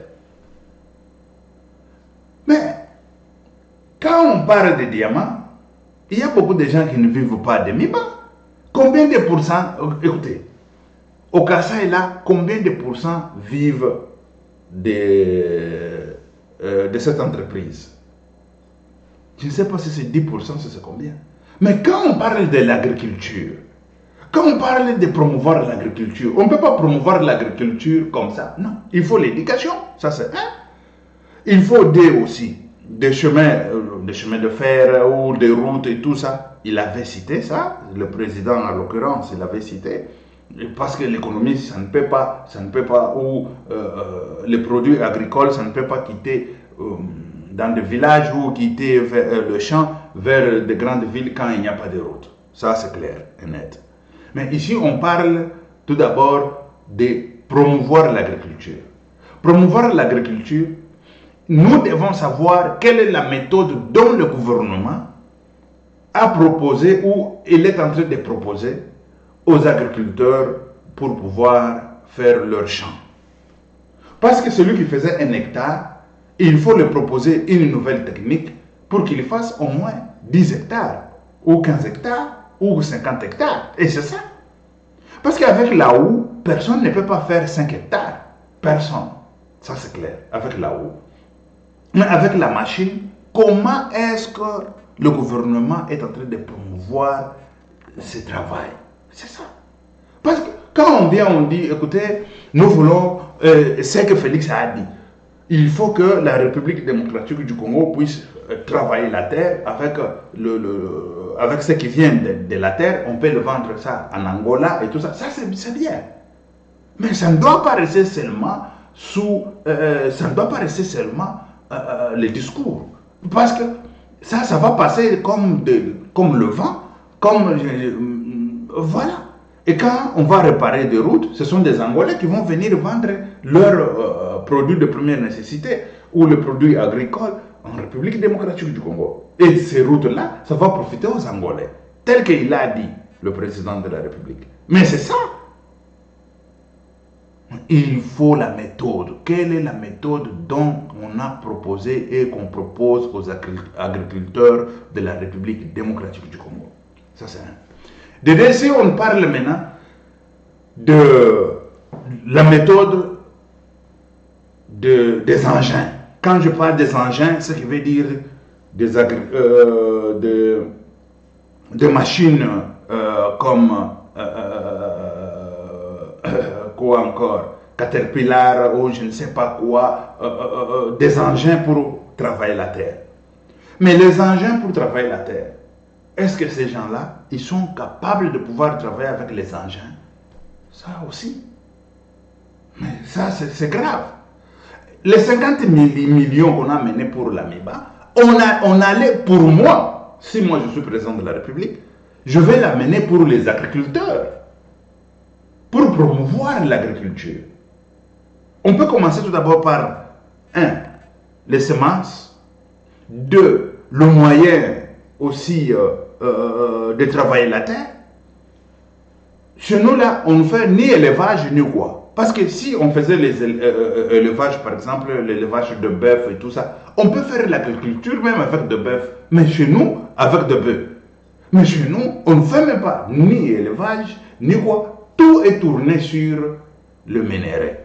Mais quand on parle de diamants, il y a beaucoup de gens qui ne vivent pas de Miba. Combien de pourcents, écoutez, au Kasaï là, combien de pourcents vivent de cette entreprise? Je ne sais pas si c'est 10%, si c'est combien. Mais quand on parle de l'agriculture, quand on parle de promouvoir l'agriculture, on ne peut pas promouvoir l'agriculture comme ça. Non, il faut l'éducation, ça c'est un. Il faut aussi des chemins de fer ou des routes et tout ça. Il avait cité ça, le président en l'occurrence, il avait cité. Parce que l'économie, ça ne peut pas, ou les produits agricoles, ça ne peut pas quitter dans des villages ou quitter le champ vers de grandes villes quand il n'y a pas de route. Ça, c'est clair et net. Mais ici, on parle tout d'abord de promouvoir l'agriculture. Promouvoir l'agriculture, nous devons savoir quelle est la méthode dont le gouvernement a proposé ou il est en train de proposer aux agriculteurs pour pouvoir faire leur champ. Parce que celui qui faisait 1 hectare, il faut lui proposer une nouvelle technique pour qu'il fasse au moins 10 hectares, ou 15 hectares, ou 50 hectares. Et c'est ça. Parce qu'avec la houe, personne ne peut pas faire 5 hectares. Personne. Ça c'est clair. Avec la houe. Mais avec la machine, comment est-ce que le gouvernement est en train de promouvoir ce travail? C'est ça. Parce que quand on vient, on dit, écoutez, nous voulons ce que Félix a dit. Il faut que la République démocratique du Congo puisse travailler la terre avec, avec ce qui vient de la terre. On peut le vendre ça en Angola et tout ça. Ça, c'est bien. Mais ça ne doit pas rester seulement les discours. Parce que ça va passer comme le vent, voilà. Et quand on va réparer des routes, ce sont des Angolais qui vont venir vendre leurs produits de première nécessité ou les produits agricoles en République démocratique du Congo. Et ces routes-là, ça va profiter aux Angolais, tel qu'il a dit le président de la République. Mais c'est ça. Il faut la méthode. Quelle est la méthode dont on a proposé et qu'on propose aux agriculteurs de la République démocratique du Congo? Ça, c'est un. De DC, on parle maintenant de la méthode des engins. Quand je parle des engins, ce qui veut dire des machines comme quoi encore, Caterpillar ou je ne sais pas quoi, des engins pour travailler la terre. Mais les engins pour travailler la terre, est-ce que ces gens-là, ils sont capables de pouvoir travailler avec les engins? Ça aussi. Mais ça, c'est grave. Les 50 millions qu'on a menés pour la MIBA, on allait, pour moi, si moi je suis président de la République, je vais l'amener pour les agriculteurs, pour promouvoir l'agriculture. On peut commencer tout d'abord par 1. Les semences, 2. Le moyen aussi de travailler la terre. Chez nous là, on ne fait ni élevage ni quoi. Parce que si on faisait les élevages, par exemple, l'élevage de bœuf et tout ça, on peut faire l'agriculture même avec de bœuf. Mais chez nous, avec de bœuf. Mais chez nous, on ne fait même pas ni élevage, ni quoi. Tout est tourné sur le minerai.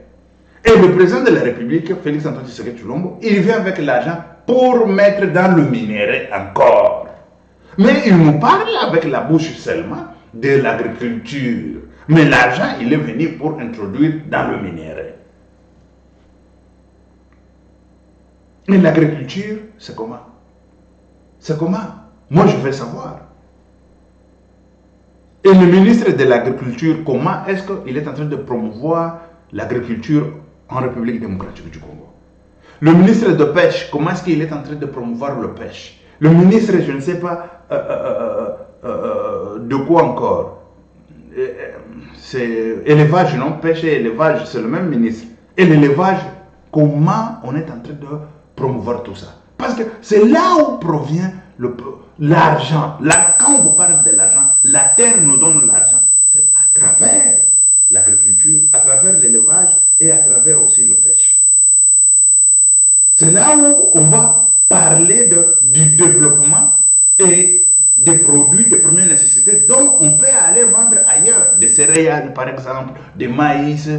Et le président de la République, Félix Antoine Tshisekedi Tshilombo, il vient avec l'argent pour mettre dans le minerai encore. Mais il nous parle avec la bouche seulement de l'agriculture. Mais l'argent, il est venu pour introduire dans le minerai. Mais l'agriculture, c'est comment? C'est comment? Moi, je veux savoir. Et le ministre de l'Agriculture, comment est-ce qu'il est en train de promouvoir l'agriculture en République démocratique du Congo? Le ministre de Pêche, comment est-ce qu'il est en train de promouvoir le pêche? Le ministre, je ne sais pas de quoi encore. C'est élevage, non? Pêche et élevage, c'est le même ministre. Et l'élevage, comment on est en train de promouvoir tout ça? Parce que c'est là où provient l'argent. Quand on vous parle de l'argent, la terre nous donne l'argent. C'est à travers l'agriculture, à travers l'élevage et à travers aussi le pêche. C'est là où on va parler du développement et des produits de première nécessité dont on peut aller vendre ailleurs. Des céréales, par exemple, des maïs,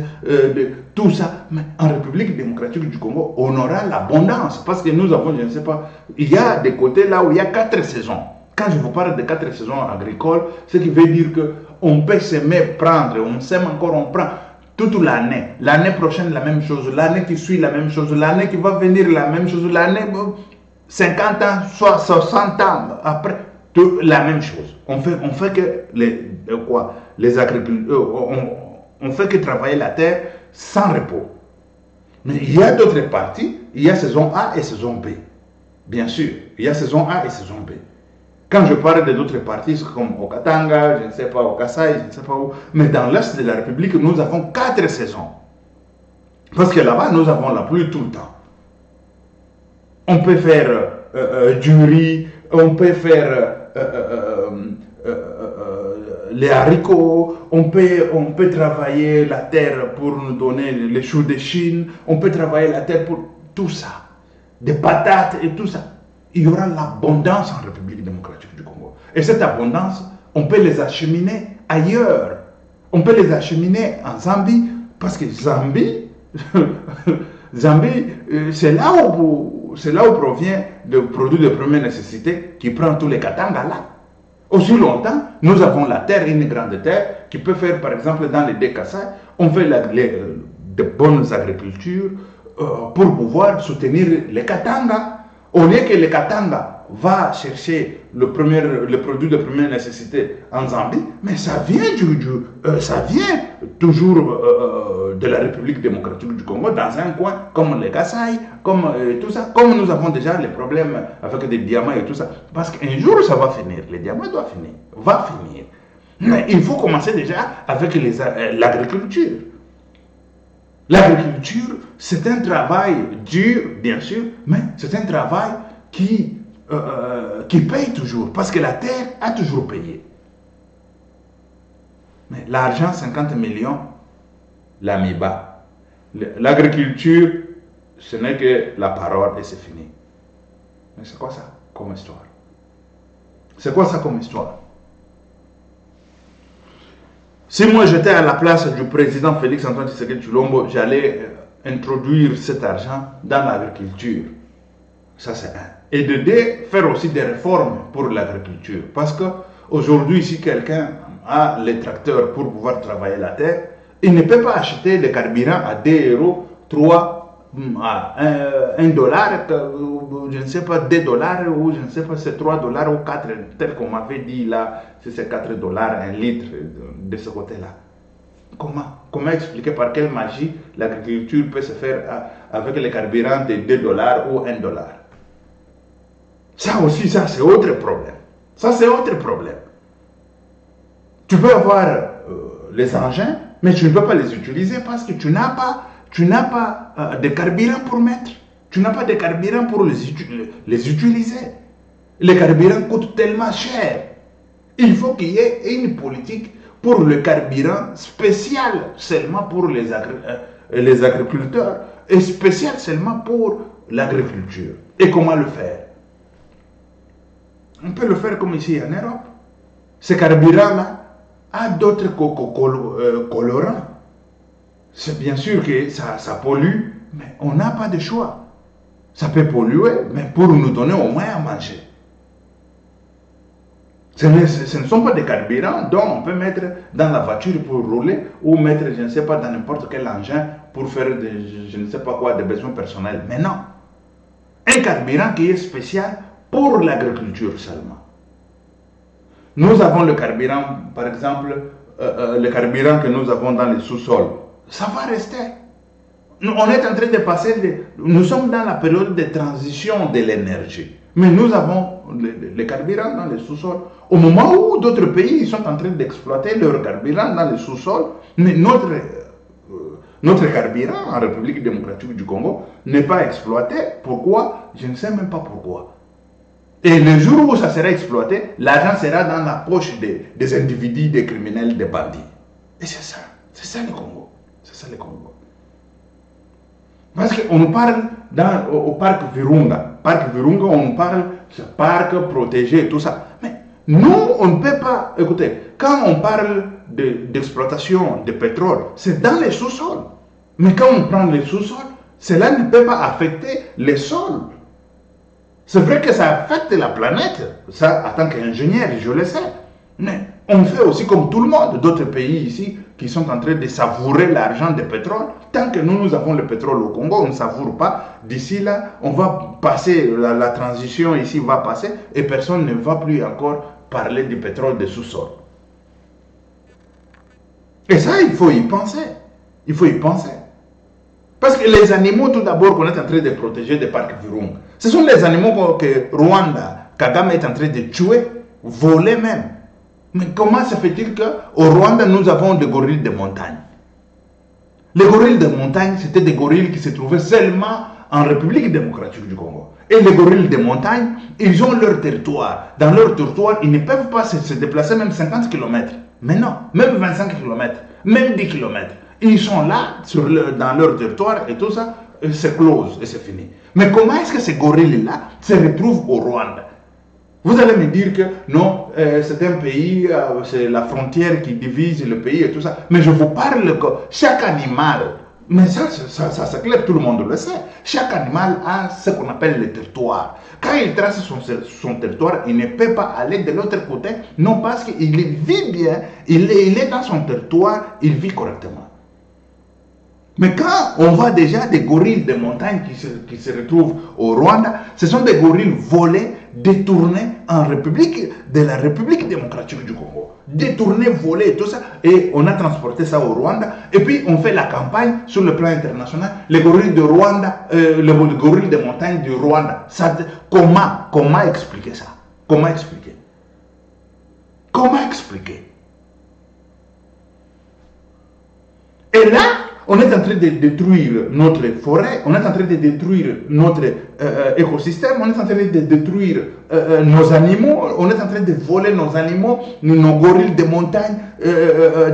tout ça. Mais en République démocratique du Congo, on aura l'abondance. Parce que nous avons, je ne sais pas, il y a des côtés là où il y a 4 saisons. Quand je vous parle de 4 saisons agricoles, ce qui veut dire qu'on peut s'aimer, prendre, on s'aime encore, on prend toute l'année. L'année prochaine, la même chose. L'année qui suit, la même chose. L'année qui va venir, la même chose. L'année 50 ans, soit 60 ans après, la même chose. On fait que les agriculteurs, on fait que travailler la terre sans repos. Mais il y a d'autres parties, il y a saison A et saison B. Bien sûr, il y a saison A et saison B. Quand je parle d'autres parties, comme au Katanga, je ne sais pas, au Kasaï, je ne sais pas où, mais dans l'Est de la République, nous avons 4 saisons. Parce que là-bas, nous avons la pluie tout le temps. On peut faire du riz, on peut faire les haricots, on peut travailler la terre pour nous donner les choux de Chine, on peut travailler la terre pour tout ça, des patates et tout ça. Il y aura l'abondance en République démocratique du Congo. Et cette abondance, on peut les acheminer ailleurs. On peut les acheminer en Zambie, parce que Zambie, c'est là où provient le produit de première nécessité qui prend tous les Katanga là. Aussi longtemps, nous avons la terre, une grande terre, qui peut faire, par exemple, dans les Kasaï, on fait de bonnes agricultures pour pouvoir soutenir les Katanga. Au lieu que les Katanga va chercher le produit de première nécessité en Zambie, mais ça vient toujours de la République démocratique du Congo, dans un coin comme les Kasaï, comme tout ça, comme nous avons déjà les problèmes avec des diamants et tout ça. Parce qu'un jour, ça va finir. Les diamants doivent finir, va finir. Mais il faut commencer déjà avec l'agriculture. L'agriculture, c'est un travail dur, bien sûr, mais c'est un travail qui paye toujours, parce que la terre a toujours payé. Mais l'argent, 50 millions, l'amiba. L'agriculture, ce n'est que la parole et c'est fini. Mais c'est quoi ça comme histoire? C'est quoi ça comme histoire? Si moi j'étais à la place du président Félix Antoine Tshisekedi Tshilombo, j'allais introduire cet argent dans l'agriculture. Ça c'est un. Et de deux, faire aussi des réformes pour l'agriculture. Parce qu'aujourd'hui, si quelqu'un a les tracteurs pour pouvoir travailler la terre, il ne peut pas acheter le carburant à 2 euros, 3 à 1 dollar, je ne sais pas, 2 dollars, ou je ne sais pas, c'est 3 dollars ou 4, tel qu'on m'avait dit là, si c'est 4 dollars, 1 litre de ce côté-là. Comment expliquer par quelle magie l'agriculture peut se faire avec les carburants de 2 dollars ou 1 dollar? Ça aussi, ça c'est autre problème. Ça c'est autre problème. Tu peux avoir les engins, mais tu ne peux pas les utiliser parce que tu n'as pas de carburant pour mettre. Tu n'as pas de carburant pour les utiliser. Les carburants coûtent tellement cher. Il faut qu'il y ait une politique pour le carburant spécial seulement pour les agriculteurs et spécial seulement pour l'agriculture. Et comment le faire? On peut le faire comme ici en Europe. Ce carburant-là a d'autres colorants. C'est bien sûr que ça pollue, mais on n'a pas de choix. Ça peut polluer, mais pour nous donner au moins à manger. Ce ne sont pas des carburants dont on peut mettre dans la voiture pour rouler ou mettre, je ne sais pas, dans n'importe quel engin pour faire, je ne sais pas quoi, des besoins personnels. Mais non. Un carburant qui est spécial pour l'agriculture seulement. Nous avons le carburant, par exemple, le carburant que nous avons dans les sous-sols. Ça va rester. On est en train de passer, nous sommes dans la période de transition de l'énergie. Mais nous avons les carburants dans les sous-sols. Au moment où d'autres pays sont en train d'exploiter leurs carburants dans les sous-sols, mais notre carburant en République démocratique du Congo n'est pas exploité. Pourquoi? Je ne sais même pas pourquoi. Et le jour où ça sera exploité, l'argent sera dans la poche des individus, des criminels, des bandits. Et c'est ça le Congo. C'est ça le Congo. Parce qu'on parle au parc Virunga. Parc Virunga, on parle de parc protégé, tout ça. Mais nous, on ne peut pas. Écoutez, quand on parle d'exploitation de pétrole, c'est dans les sous-sols. Mais quand on prend les sous-sols, cela ne peut pas affecter les sols. C'est vrai que ça affecte la planète. Ça, en tant qu'ingénieur, je le sais. Mais on fait aussi comme tout le monde. D'autres pays ici qui sont en train de savourer l'argent du pétrole. Tant que nous avons le pétrole au Congo, on ne savoure pas. D'ici là, on va passer, la transition ici va passer et personne ne va plus encore parler du pétrole des sous-sols. Et ça, il faut y penser. Il faut y penser. Parce que les animaux, tout d'abord, qu'on est en train de protéger des parcs Virunga, ce sont les animaux que Rwanda, Kagame est en train de tuer, voler même. Mais comment se fait-il qu'au Rwanda, nous avons des gorilles de montagne? Les gorilles de montagne, c'était des gorilles qui se trouvaient seulement en République démocratique du Congo. Et les gorilles de montagne, ils ont leur territoire. Dans leur territoire, ils ne peuvent pas se déplacer même 50 km. Mais non, même 25 km, même 10 km. Ils sont là, dans leur territoire, et tout ça, c'est close, et c'est fini. Mais comment est-ce que ces gorilles-là se retrouvent au Rwanda? Vous allez me dire que non, c'est un pays, c'est la frontière qui divise le pays et tout ça. Mais je vous parle que chaque animal, mais ça c'est clair, tout le monde le sait. Chaque animal a ce qu'on appelle le territoire. Quand il trace son territoire, il ne peut pas aller de l'autre côté, non parce qu'il vit bien, il est dans son territoire, il vit correctement. Mais quand on voit déjà des gorilles de montagne qui se retrouvent au Rwanda, ce sont des gorilles volés, détournés de la République démocratique du Congo. Détournés, volés, tout ça. Et on a transporté ça au Rwanda. Et puis on fait la campagne sur le plan international. Les gorilles de Rwanda, les gorilles de montagne du Rwanda. Comment expliquer ça? Comment expliquer? Comment expliquer? Et là, on est en train de détruire notre forêt, on est en train de détruire notre écosystème, on est en train de détruire nos animaux, on est en train de voler nos animaux, nos gorilles de montagne,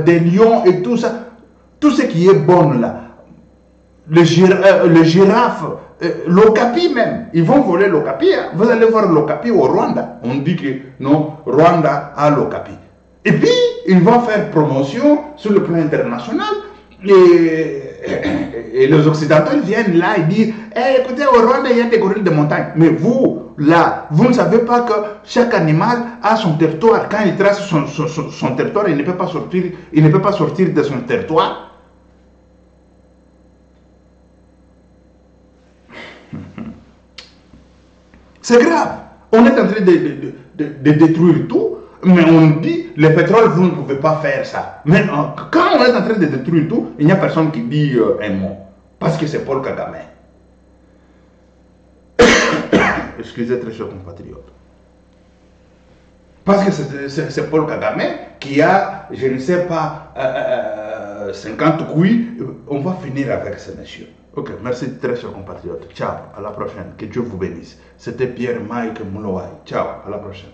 des lions et tout ça. Tout ce qui est bon là. Les girafes, l'okapi même, ils vont voler l'okapi. Hein. Vous allez voir l'okapi au Rwanda. On dit que non, Rwanda a l'okapi. Et puis, ils vont faire promotion sur le plan international. Et les Occidentaux viennent là et disent écoutez, au Rwanda, il y a des gorilles de montagne. Mais vous, là, vous ne savez pas que chaque animal a son territoire. Quand il trace son territoire, il ne peut pas sortir de son territoire. C'est grave. On est en train de détruire tout. Mais on dit, le pétrole, vous ne pouvez pas faire ça. Mais quand on est en train de détruire tout, il n'y a personne qui dit un mot. Parce que c'est Paul Kagame. Excusez, très chers compatriotes. Parce que c'est Paul Kagame qui a, je ne sais pas, 50 couilles. On va finir avec ce monsieur. Ok, merci très chers compatriotes. Ciao, à la prochaine. Que Dieu vous bénisse. C'était Pierre Mike Moulouaï. Ciao, à la prochaine.